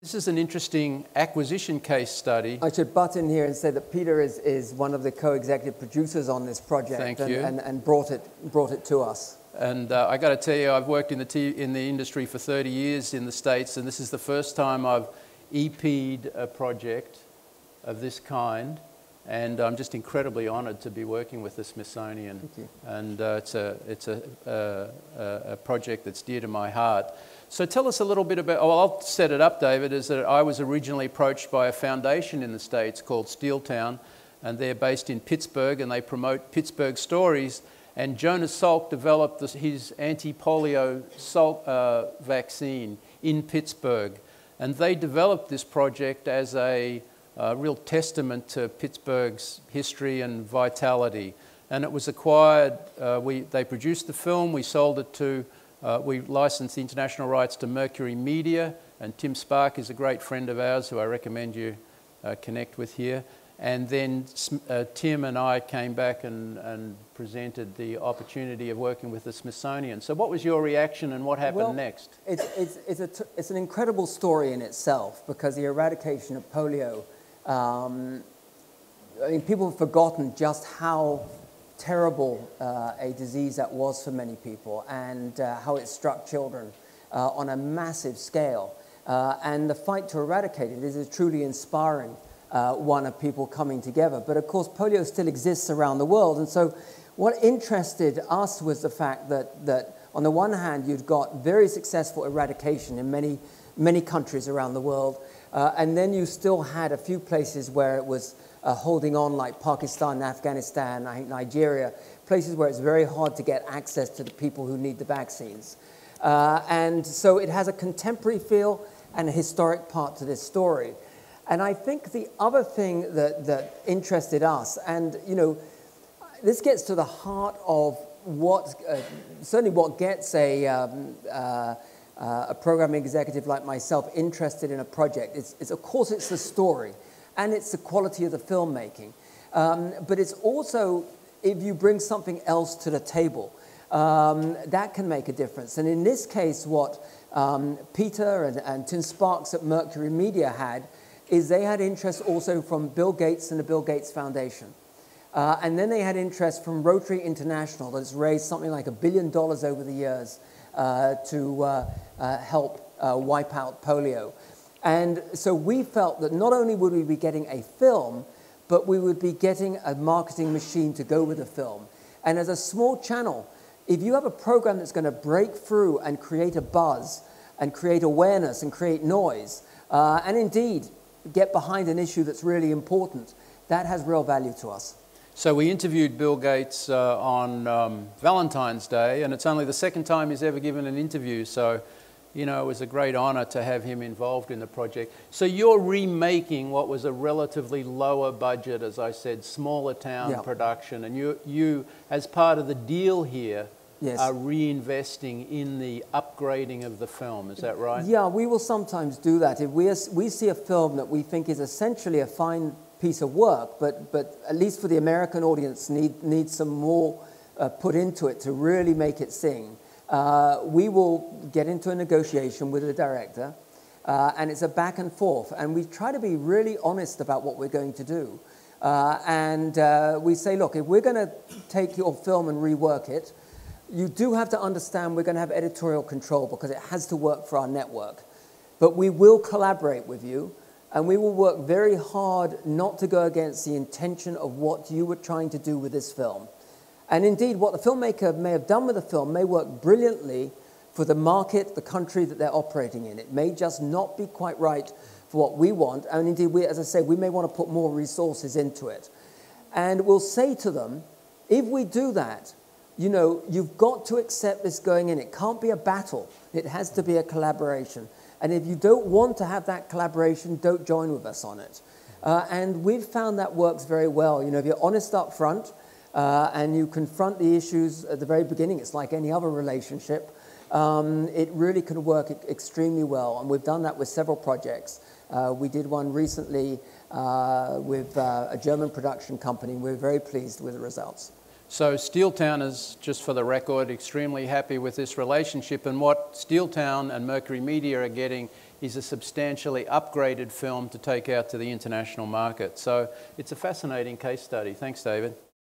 This is an interesting acquisition case study. I should butt in here and say that Peter is one of the co-executive producers on this project. Thank you. And brought it to us. And I got to tell you, I've worked in the industry for 30 years in the States, and this is the first time I've EP'd a project of this kind. And I'm just incredibly honoured to be working with the Smithsonian. Thank you. And it's a project that's dear to my heart. So tell us a little bit about, I'll set it up, David, is that I was originally approached by a foundation in the States called Steeltown, and they're based in Pittsburgh, and they promote Pittsburgh stories. And Jonas Salk developed his anti-polio vaccine in Pittsburgh. And they developed this project as a real testament to Pittsburgh's history and vitality. And it was acquired, they produced the film, we sold it to, we licensed the international rights to Mercury Media, and Tim Spark is a great friend of ours who I recommend you connect with here. And then Tim and I came back and presented the opportunity of working with the Smithsonian. So what was your reaction and what happened next? It's an incredible story in itself, because the eradication of polio, I mean, people have forgotten just how terrible a disease that was for many people, and how it struck children on a massive scale. And the fight to eradicate it is a truly inspiring one of people coming together. But of course, polio still exists around the world. And so what interested us was the fact that on the one hand, you've got very successful eradication in many countries around the world. And then you still had a few places where it was holding on, like Pakistan, Afghanistan, I think Nigeria, places where it's very hard to get access to the people who need the vaccines. And so it has a contemporary feel and a historic part to this story. And I think the other thing that interested us, and you know, this gets to the heart of what, certainly what gets a programming executive like myself interested in a project. It's of course, it's the story, and it's the quality of the filmmaking. But it's also, if you bring something else to the table, that can make a difference. And in this case, what Peter and Tim Sparks at Mercury Media had is they had interest also from Bill Gates and the Bill Gates Foundation. And then they had interest from Rotary International that's raised something like $1 billion over the years to help wipe out polio. And so we felt that not only would we be getting a film, but we would be getting a marketing machine to go with the film. And as a small channel, if you have a program that's going to break through and create a buzz and create awareness and create noise, and indeed get behind an issue that's really important, that has real value to us. So we interviewed Bill Gates on Valentine's Day, and it's only the second time he's ever given an interview. So, you know, it was a great honor to have him involved in the project. So you're remaking what was a relatively lower budget, as I said, smaller town production, and you, as part of the deal here, are reinvesting in the upgrading of the film. Is that right? Yeah, we will sometimes do that. If we see a film that we think is essentially a fine piece of work, but at least for the American audience needs some more put into it to really make it sing, we will get into a negotiation with the director, and it's a back and forth, and we try to be really honest about what we're going to do. And we say, look, if we're going to take your film and rework it, you do have to understand we're going to have editorial control because it has to work for our network. But we will collaborate with you, and we will work very hard not to go against the intention of what you were trying to do with this film. And indeed, what the filmmaker may have done with the film may work brilliantly for the market, the country that they're operating in. It may just not be quite right for what we want. And indeed, as I say, we may want to put more resources into it. And we'll say to them, if we do that, you know, you've got to accept this going in. It can't be a battle. It has to be a collaboration. And if you don't want to have that collaboration, don't join with us on it. And we've found that works very well. You know, if you're honest up front and you confront the issues at the very beginning, it's like any other relationship, it really can work extremely well. And we've done that with several projects. We did one recently with a German production company, and we're very pleased with the results. So Steeltown is, just for the record, extremely happy with this relationship, and what Steeltown and Mercury Media are getting is a substantially upgraded film to take out to the international market. So it's a fascinating case study. Thanks, David.